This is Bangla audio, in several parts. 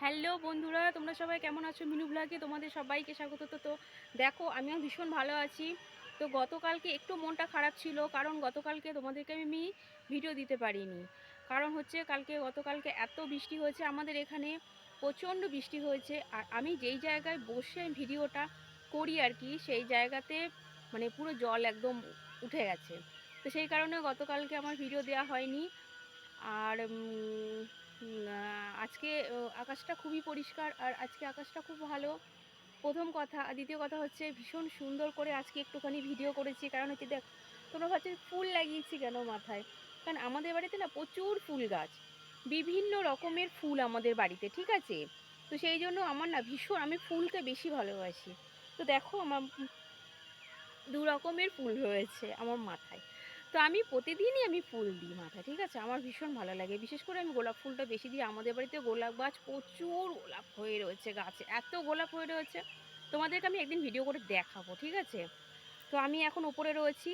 হ্যালো বন্ধুরা, তোমরা সবাই কেমন আছো? মিনু ব্লগে তোমাদের সবাইকে স্বাগত। তো দেখো, আমিও ভীষণ ভালো আছি। তো গতকালকে একটু মনটা খারাপ ছিল, কারণ গতকালকে তোমাদেরকে আমি ভিডিও দিতে পারিনি। কারণ হচ্ছে গতকালকে এত বৃষ্টি হয়েছে আমাদের এখানে, প্রচণ্ড বৃষ্টি হয়েছে। আর আমি যেই জায়গায় বসে ভিডিওটা করি আর কি, সেই জায়গাতে মানে পুরো জল একদম উঠে গেছে। তো সেই কারণে গতকালকে আমার ভিডিও দেওয়া হয়নি। আর আজকে আকাশটা খুবই পরিষ্কার, আর আজকে আকাশটা খুব ভালো, প্রথম কথা। আর দ্বিতীয় কথা হচ্ছে, ভীষণ সুন্দর করে আজকে একটুখানি ভিডিও করেছি। কারণ হচ্ছে দেখ, তোমরা ভাবছো ফুল লাগিয়েছি কেন মাথায়, কারণ আমাদের বাড়িতে না প্রচুর ফুল গাছ, বিভিন্ন রকমের ফুল আমাদের বাড়িতে, ঠিক আছে? তো সেই জন্য আমার না ভীষণ, আমি ফুলকে বেশি ভালোবাসি। তো দেখো, আমার দু রকমের ফুল রয়েছে আমার মাথায়। তো আমি প্রতিদিনই আমি ফুল দিই মাথায়, ঠিক আছে? আমার ভীষণ ভালো লাগে, বিশেষ করে আমি গোলাপ ফুলটা বেশি দিই। আমাদের বাড়িতে গোলাপ গাছ, প্রচুর গোলাপ হয়ে রয়েছে গাছে, এত গোলাপ হয়ে রয়েছে, তোমাদেরকে আমি একদিন ভিডিও করে দেখাবো, ঠিক আছে? তো আমি এখন উপরে রয়েছি,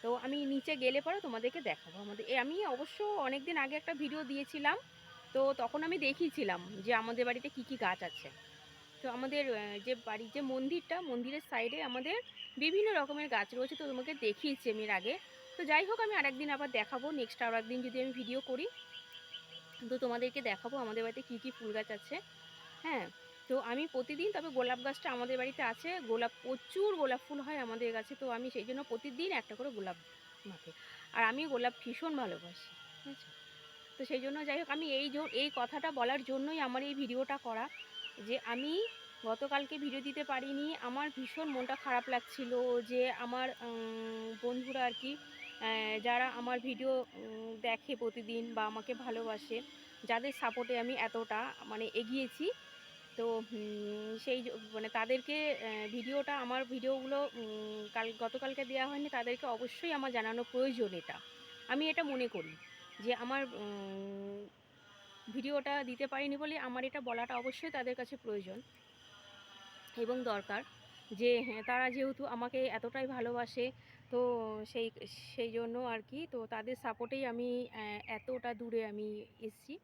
তো আমি নিচে গেলে পরে তোমাদেরকে দেখাবো। আমি অবশ্য অনেক দিন আগে একটা ভিডিও দিয়েছিলাম, তো তখন আমি দেখিয়েছিলাম যে আমাদের বাড়িতে কি কি গাছ আছে। তো আমাদের যে বাড়ির যে মন্দিরটা, মন্দিরের সাইডে আমাদের বিভিন্ন রকমের গাছ রয়েছে, তো তোমাকে দেখিয়েছি আমি এর আগে। তো যাই হোক, আমি আরেকদিন আবার দেখাবো, নেক্সট আর একদিন যদি আমি ভিডিও করি, তো তোমাদেরকে দেখাবো আমাদের বাড়িতে কী কী ফুল গাছ আছে। হ্যাঁ, তো আমি প্রতিদিন, তবে গোলাপ গাছটা আমাদের বাড়িতে আছে, গোলাপ, প্রচুর গোলাপ ফুল হয় আমাদের গাছে, তো আমি সেই জন্য প্রতিদিন একটা করে গোলাপ মাখি। আর আমি গোলাপ ভীষণ ভালোবাসি, ঠিক আছে? তো সেই জন্য যাই হোক, আমি এই কথাটা বলার জন্যই আমার এই ভিডিওটা করা, যে আমি গতকালকে ভিডিও দিতে পারিনি। আমার ভীষণ মনটা খারাপ লাগছিল, যে আমার বন্ধুরা আর কি, যারা আমার ভিডিও দেখে প্রতিদিন বা আমাকে ভালোবাসে, যাদের সাপোর্টে আমি এতটা মানে এগিয়েছি, তো মানে তাদেরকে ভিডিওটা, আমার ভিডিওগুলো গতকালকে দেওয়া হয়নি, তাদেরকে অবশ্যই আমার জানানো প্রয়োজন। এটা আমি এটা মনে করি, যে আমার ভিডিওটা দিতে পারিনি বলে আমার এটা বলাটা অবশ্যই তাদের কাছে প্রয়োজন এবং দরকার। যে হ্যাঁ, তারা যেহেতু আমাকে এতটাই ভালোবাসে, তো সেই সেই জন্য আর কি, তো তাদের সাপোর্টেই আমি এতটা দূরে আমি এসছি।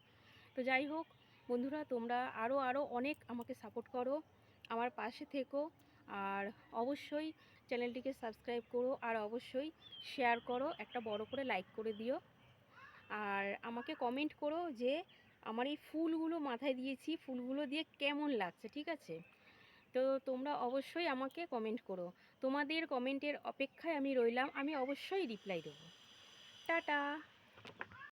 তো যাই হোক বন্ধুরা, তোমরা আরও আরও অনেক আমাকে সাপোর্ট করো, আমার পাশে থেকো। আর অবশ্যই চ্যানেলটিকে সাবস্ক্রাইব করো, আর অবশ্যই শেয়ার করো, একটা বড় করে লাইক করে দিও। আর আমাকে কমেন্ট করো যে আমার এই ফুলগুলো মাথায় দিয়েছি, ফুলগুলো দিয়ে কেমন লাগছে, ঠিক আছে? তো তোমরা অবশ্যই আমাকে কমেন্ট করো, তোমাদের কমেন্টের অপেক্ষায় আমি রইলাম, আমি অবশ্যই রিপ্লাই দেবো। টাটা।